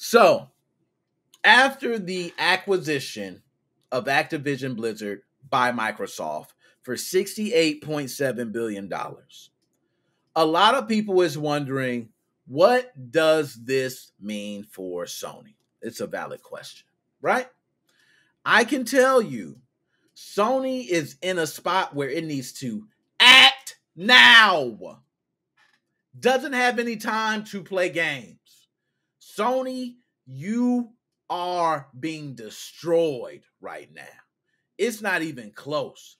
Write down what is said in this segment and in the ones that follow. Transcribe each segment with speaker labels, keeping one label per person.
Speaker 1: So, after the acquisition of Activision Blizzard by Microsoft for $68.7 billion, a lot of people is wondering, what does this mean for Sony? It's a valid question, right? I can tell you, Sony is in a spot where it needs to act now. Doesn't have any time to play games. Sony, you are being destroyed right now. It's not even close.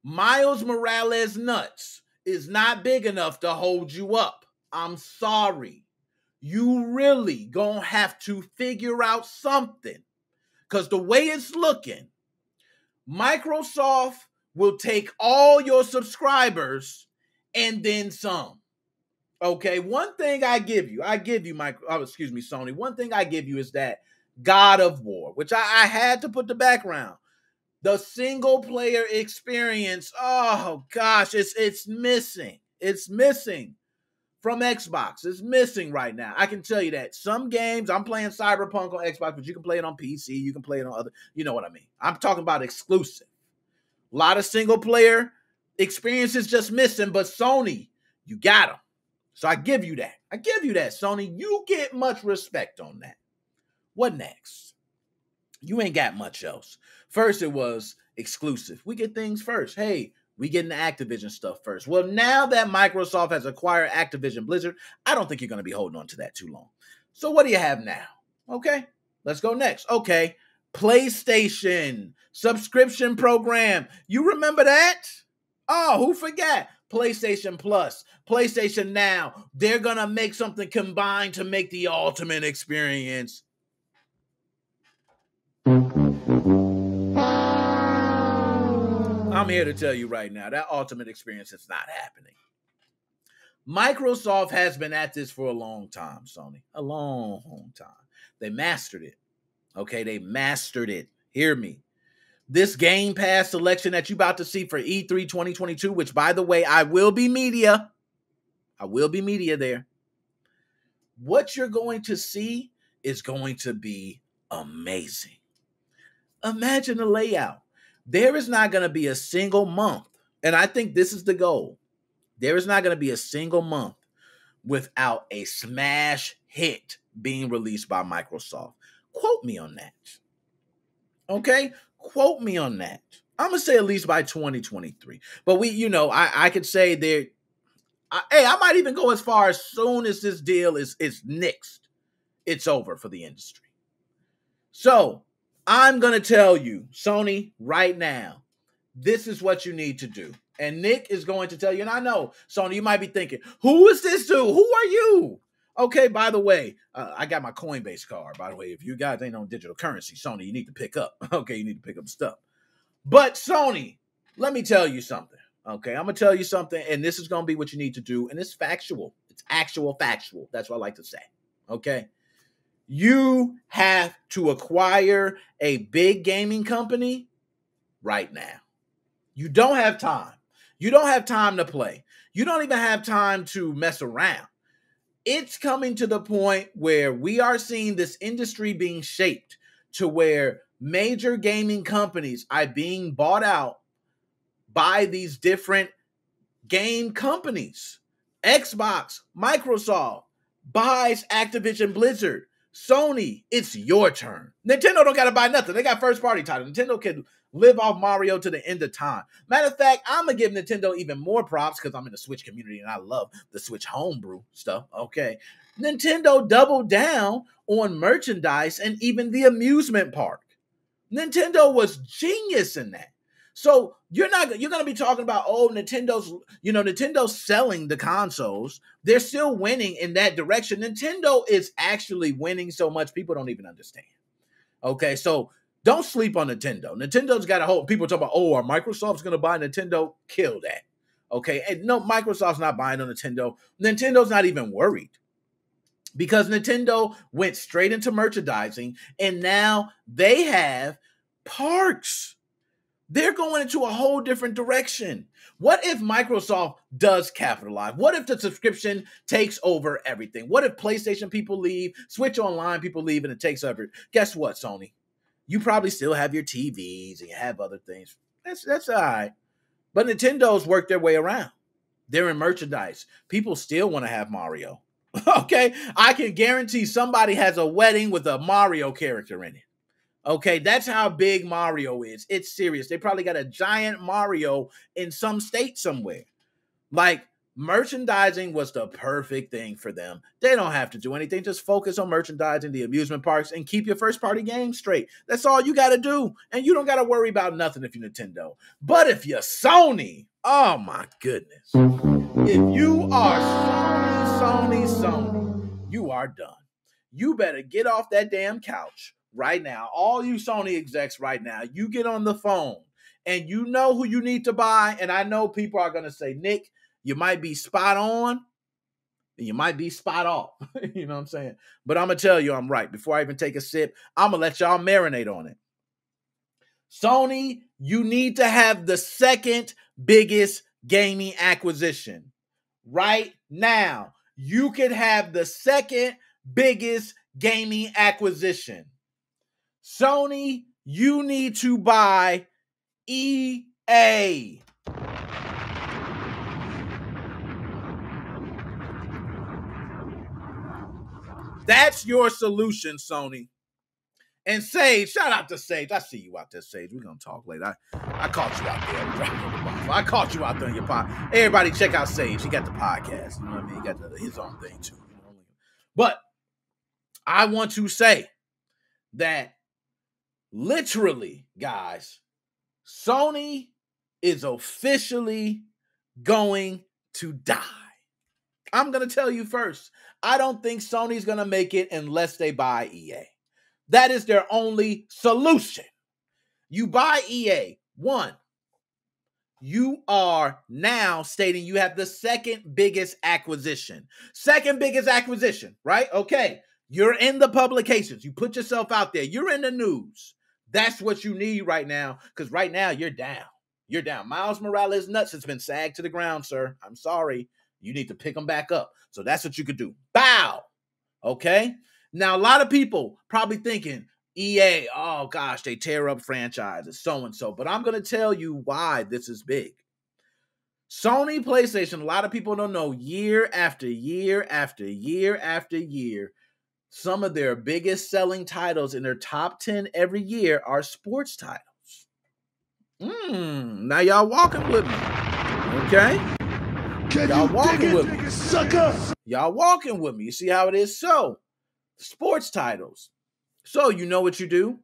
Speaker 1: Miles Morales nuts is not big enough to hold you up. I'm sorry. You really gonna have to figure out something. Because the way it's looking, Microsoft will take all your subscribers and then some. Okay, one thing I give you, Sony. One thing I give you is that God of War, which I had to put the background. The single player experience, oh gosh, it's missing. It's missing from Xbox. It's missing right now. I can tell you that. Some games, I'm playing Cyberpunk on Xbox, but you can play it on PC. You can play it on other, you know what I mean. I'm talking about exclusive. A lot of single player experiences just missing, but Sony, you got them. So I give you that. I give you that, Sony. You get much respect on that. What next? You ain't got much else. First, it was exclusive. We get things first. Hey, we getting the Activision stuff first. Well, now that Microsoft has acquired Activision Blizzard, I don't think you're going to be holding on to that too long. So what do you have now? Okay, let's go next. Okay, PlayStation subscription program. You remember that? Oh, who forgot? PlayStation Plus, PlayStation Now. They're going to make something combined to make the ultimate experience. I'm here to tell you right now, that ultimate experience is not happening. Microsoft has been at this for a long time, Sony. A long time. They mastered it. Okay, they mastered it. Hear me. This Game Pass selection that you're about to see for E3 2022, which, by the way, I will be media. I will be media there. What you're going to see is going to be amazing. Imagine the layout. There is not going to be a single month, and I think this is the goal. There is not going to be a single month without a smash hit being released by Microsoft. Quote me on that. Okay? Quote me on that. I'm going to say at least by 2023. But I could say there. I might even go as far as soon as this deal is nixed. It's over for the industry. So, I'm going to tell you, Sony, right now, this is what you need to do. And Nick is going to tell you, and I know, Sony, you might be thinking, who is this dude? Who are you? Okay, by the way, I got my Coinbase card, by the way. If you guys ain't on digital currency, Sony, you need to pick up. Okay, you need to pick up stuff. But Sony, let me tell you something. Okay, I'm going to tell you something, and this is going to be what you need to do, and it's factual. It's actual factual. That's what I like to say. Okay? You have to acquire a big gaming company right now. You don't have time. You don't have time to play. You don't even have time to mess around. It's coming to the point where we are seeing this industry being shaped to where major gaming companies are being bought out by these different game companies. Xbox, Microsoft buys Activision Blizzard. Sony, it's your turn. Nintendo don't got to buy nothing. They got first-party titles. Nintendo can live off Mario to the end of time. Matter of fact, I'm going to give Nintendo even more props because I'm in the Switch community and I love the Switch homebrew stuff. Okay. Nintendo doubled down on merchandise and even the amusement park. Nintendo was genius in that. So you're going to be talking about, Nintendo's selling the consoles. They're still winning in that direction. Nintendo is actually winning so much people don't even understand. Okay, so don't sleep on Nintendo. Nintendo's got a whole, people talk about, are Microsoft's going to buy Nintendo? Kill that. Okay, and no, Microsoft's not buying on Nintendo. Nintendo's not even worried because Nintendo went straight into merchandising and now they have parks. They're going into a whole different direction. What if Microsoft does capitalize? What if the subscription takes over everything? What if PlayStation people leave, Switch Online people leave, and it takes over? Guess what, Sony? You probably still have your TVs and you have other things. That's all right. But Nintendo's worked their way around. They're in merchandise. People still want to have Mario. Okay? I can guarantee somebody has a wedding with a Mario character in it. Okay, that's how big Mario is. It's serious. They probably got a giant Mario in some state somewhere. Like, merchandising was the perfect thing for them. They don't have to do anything. Just focus on merchandising the amusement parks and keep your first-party games straight. That's all you got to do. And you don't got to worry about nothing if you're Nintendo. But if you're Sony, oh my goodness. If you are Sony, you are done. You better get off that damn couch right now. All you Sony execs right now, you get on the phone and you know who you need to buy. And I know people are going to say, Nick, you might be spot on and you might be spot off. You know what I'm saying? But I'm going to tell you I'm right. Before I even take a sip, I'm going to let y'all marinate on it. Sony, you need to have the second biggest gaming acquisition. Right now, you could have the second biggest gaming acquisition. Sony, you need to buy EA. That's your solution, Sony. And Sage, shout out to Sage. I see you out there, Sage. We're going to talk later. I caught you out there. I caught you out there in your pod. Everybody check out Sage. He got the podcast. You know what I mean? He got his own thing too. You know what I mean? But I want to say that literally, guys, Sony is officially going to die. I'm going to tell you first. I don't think Sony's going to make it unless they buy EA. That is their only solution. You buy EA. One, you are now stating you have the second biggest acquisition. Second biggest acquisition, right? Okay. You're in the publications. You put yourself out there. You're in the news. That's what you need right now, because right now you're down. You're down. Miles Morales' nuts has been sagged to the ground, sir. I'm sorry. You need to pick them back up. So that's what you could do. Bow. Okay? Now, a lot of people probably thinking, EA, oh gosh, they tear up franchises, so-and-so. But I'm going to tell you why this is big. Sony PlayStation, a lot of people don't know, year after year after year after year, some of their biggest selling titles in their top 10 every year are sports titles. Now y'all walking with me, okay? Y'all walking with me, sucker. Y'all walking with me. You see how it is? So, sports titles. So, you know what you do?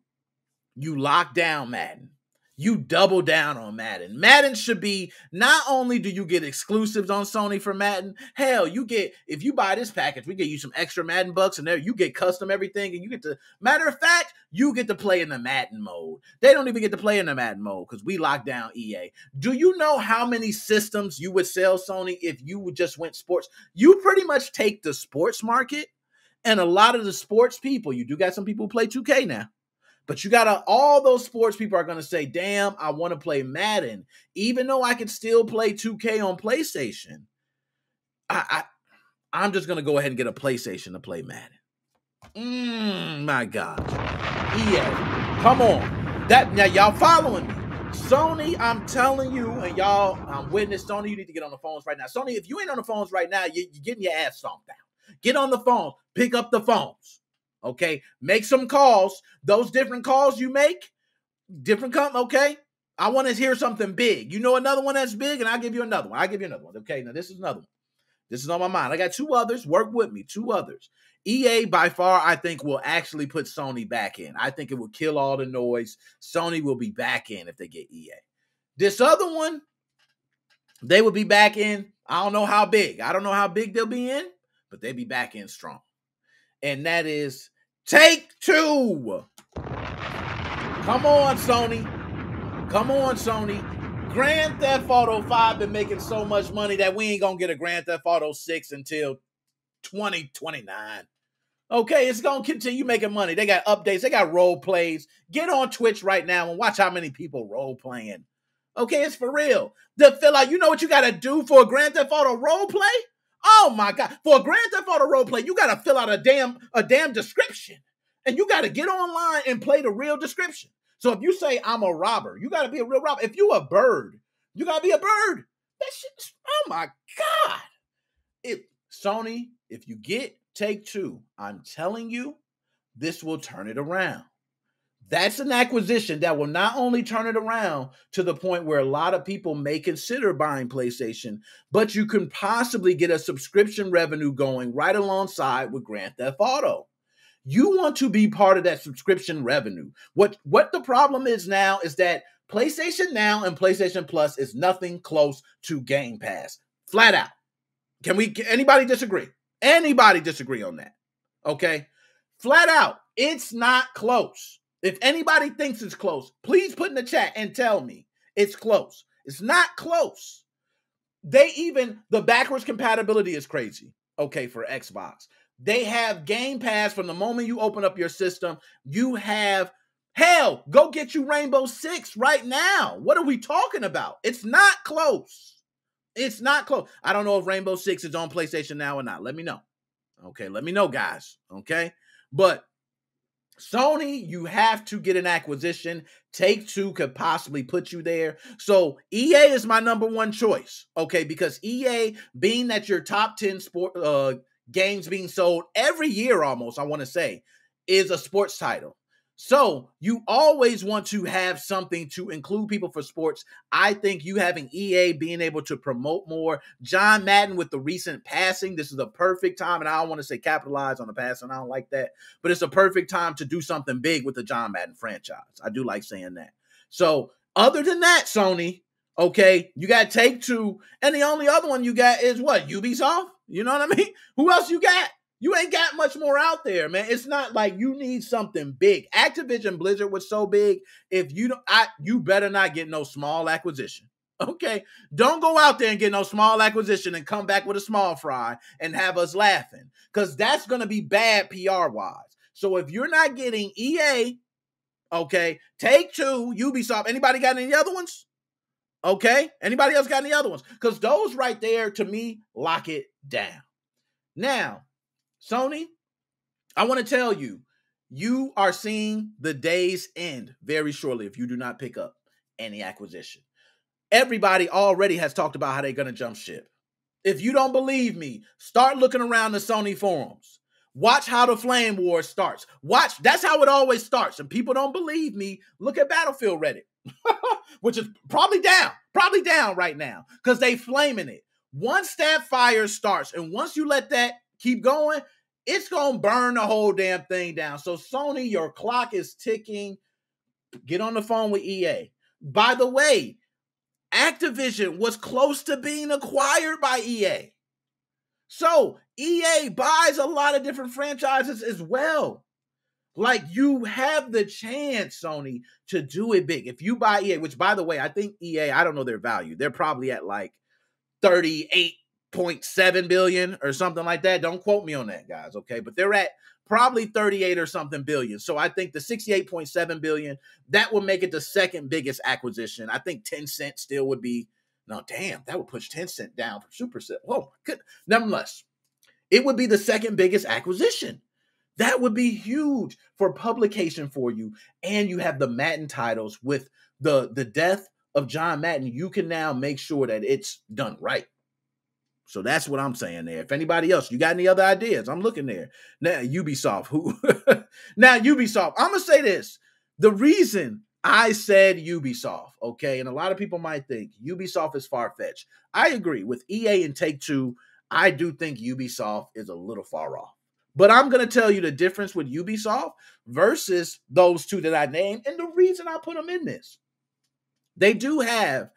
Speaker 1: You lock down Madden. You double down on Madden. Madden should be, not only do you get exclusives on Sony for Madden, hell, you get, if you buy this package, we get you some extra Madden bucks and there you get custom everything and you get to, matter of fact, you get to play in the Madden mode. They don't even get to play in the Madden mode because we locked down EA. Do you know how many systems you would sell, Sony, if you would just went sports? You pretty much take the sports market and a lot of the sports people, you do got some people who play 2K now. But you got all those sports people are going to say, damn, I want to play Madden. Even though I can still play 2K on PlayStation, I'm just going to go ahead and get a PlayStation to play Madden. My God. EA, come on. Now, y'all following me. Sony, I'm telling you, and y'all, I'm witness, Sony, you need to get on the phones right now. Sony, if you ain't on the phones right now, you're getting your ass stomped down. Get on the phone. Pick up the phones. Okay, make some calls. Those different calls you make, okay? I want to hear something big. You know another one that's big, and I'll give you another one. Okay, now this is another one. This is on my mind. I got two others. Work with me. Two others. EA, by far, I think will actually put Sony back in. I think it will kill all the noise. Sony will be back in if they get EA. This other one, they will be back in. I don't know how big. I don't know how big they'll be in, but they'll be back in strong. And that is Take-Two. Come on, Sony. Come on, Sony. Grand Theft Auto 5 been making so much money that we ain't going to get a Grand Theft Auto 6 until 2029. Okay, it's going to continue making money. They got updates. They got role plays. Get on Twitch right now and watch how many people role playing. Okay, it's for real. To feel like, you know what you got to do for a Grand Theft Auto role play? Oh my God. For a Grand Theft Auto role play, you got to fill out a damn description. And you got to get online and play the real description. So if you say I'm a robber, you got to be a real robber. If you a bird, you got to be a bird. That shit, oh my God. Sony, if you get Take-Two, I'm telling you, this will turn it around. That's an acquisition that will not only turn it around to the point where a lot of people may consider buying PlayStation, but you can possibly get a subscription revenue going right alongside with Grand Theft Auto. You want to be part of that subscription revenue. What the problem is now is that PlayStation Now and PlayStation Plus is nothing close to Game Pass. Flat out. Anybody disagree? Anybody disagree on that? Okay? Flat out, it's not close. If anybody thinks it's close, please put in the chat and tell me it's close. It's not close. The backwards compatibility is crazy, okay, for Xbox. They have Game Pass from the moment you open up your system. You have, hell, go get you Rainbow Six right now. What are we talking about? It's not close. It's not close. I don't know if Rainbow Six is on PlayStation Now or not. Let me know. Okay, let me know, guys. Okay, but Sony, you have to get an acquisition. Take-Two could possibly put you there. So EA is my number one choice. Okay, because EA, being that your top 10 sport games being sold every year almost, I want to say, is a sports title. So you always want to have something to include people for sports. I think you having EA being able to promote more. John Madden with the recent passing, this is a perfect time, and I don't want to say capitalize on the passing. I don't like that, but it's a perfect time to do something big with the John Madden franchise. I do like saying that. So other than that, Sony, okay, you got Take-Two, and the only other one you got is what? Ubisoft? You know what I mean? Who else you got? You ain't got much more out there, man. It's not like you need something big. Activision Blizzard was so big. If you don't, you better not get no small acquisition. Okay, don't go out there and get no small acquisition and come back with a small fry and have us laughing, because that's gonna be bad PR wise. So if you're not getting EA, okay, Take-Two, Ubisoft, anybody got any other ones? Okay, anybody else got any other ones? Because those right there, to me, lock it down. Now, Sony, I want to tell you, you are seeing the days end very shortly if you do not pick up any acquisition. Everybody already has talked about how they're going to jump ship. If you don't believe me, start looking around the Sony forums. Watch how the Flame War starts. Watch, that's how it always starts. And people don't believe me, look at Battlefield Reddit, which is probably down right now because they flaming it. Once that fire starts, and once you let that keep going, it's going to burn the whole damn thing down. So Sony, your clock is ticking. Get on the phone with EA. By the way, Activision was close to being acquired by EA. So EA buys a lot of different franchises as well. Like, you have the chance, Sony, to do it big. If you buy EA, which, by the way, I think EA, I don't know their value. They're probably at like 38.7 billion or something like that. Don't quote me on that, guys, okay? But they're at probably 38 or something billion. So I think the 68.7 billion, that would make it the second biggest acquisition. I think Tencent still would be, no, damn, that would push Tencent down from Supercell. Oh, my goodness. Nevertheless, it would be the second biggest acquisition. That would be huge for publication for you. And you have the Madden titles with the death of John Madden. You can now make sure that it's done right. So that's what I'm saying there. If anybody else, you got any other ideas? I'm looking there. Now, Ubisoft, Now, Ubisoft, I'm going to say this. The reason I said Ubisoft, okay, and a lot of people might think Ubisoft is far-fetched. I agree. With EA and Take-Two, I do think Ubisoft is a little far off. But I'm going to tell you the difference with Ubisoft versus those two that I named, and the reason I put them in this. They do have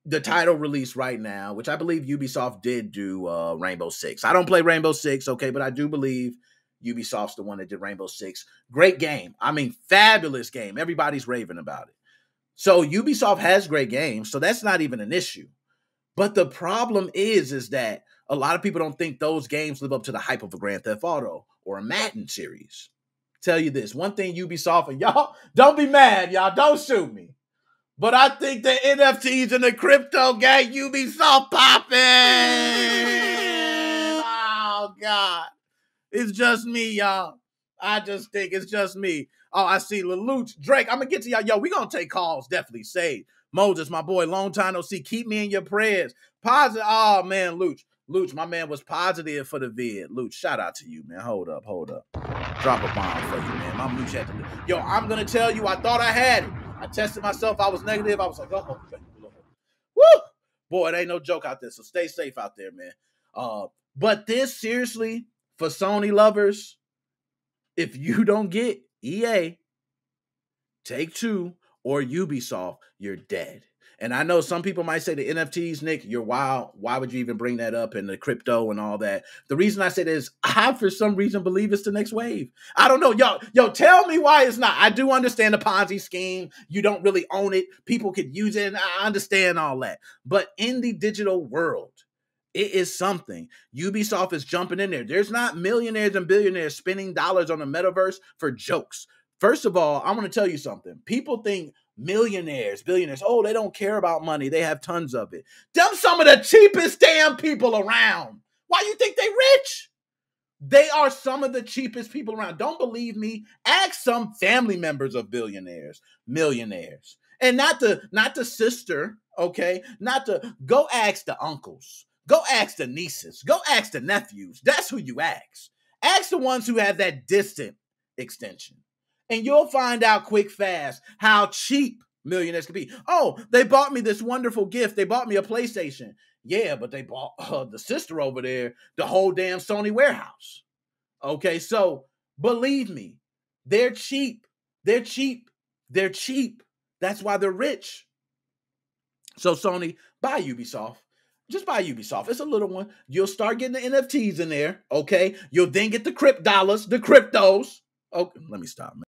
Speaker 1: the title release right now, which I believe Ubisoft did do Rainbow Six. I don't play Rainbow Six, okay, but I do believe Ubisoft's the one that did Rainbow Six. Great game. I mean, fabulous game. Everybody's raving about it. So Ubisoft has great games, so that's not even an issue. But the problem is that a lot of people don't think those games live up to the hype of a Grand Theft Auto or a Madden series. Tell you this, one thing Ubisoft, and y'all, don't be mad, y'all, don't shoot me. But I think the NFTs and the crypto got Ubisoft popping. Oh, God. It's just me, y'all. I just think it's just me. Oh, I see Lelouch. Drake, I'm going to get to y'all. Yo, we going to take calls, definitely. Say, Moses, my boy, long time no see. Keep me in your prayers. Positive. Oh, man, Luch, my man was positive for the vid. Luch, shout out to you, man. Hold up. Drop a bomb for you, man. My Luch had to. Yo, I'm going to tell you, I thought I had it. I tested myself. I was negative. I was like, oh, woo. Boy, it ain't no joke out there. So stay safe out there, man. But this, seriously, for Sony lovers, if you don't get EA, Take-Two, or Ubisoft, you're dead. And I know some people might say the NFTs, Nick, you're wild. Why would you even bring that up, and the crypto and all that? The reason I say this, I, for some reason, believe it's the next wave. I don't know. Yo, tell me why it's not. I do understand the Ponzi scheme. You don't really own it. People could use it, and I understand all that. But in the digital world, it is something. Ubisoft is jumping in there. There's not millionaires and billionaires spending dollars on the metaverse for jokes. First of all, I want to tell you something. People think millionaires, billionaires, oh, they don't care about money. They have tons of it. Them some of the cheapest damn people around. Why you think they rich? They are some of the cheapest people around. Don't believe me? Ask some family members of billionaires, millionaires. And not the sister, okay? Go ask the uncles. Go ask the nieces. Go ask the nephews. That's who you ask. Ask the ones who have that distant extension. And you'll find out quick, fast, how cheap millionaires can be. Oh, they bought me this wonderful gift. They bought me a PlayStation. Yeah, but they bought the sister over there the whole damn Sony warehouse. Okay, so believe me, they're cheap. They're cheap. They're cheap. That's why they're rich. So Sony, buy Ubisoft. Just buy Ubisoft. It's a little one. You'll start getting the NFTs in there, okay? You'll then get the crypt dollars, the cryptos. Oh, let me stop, man.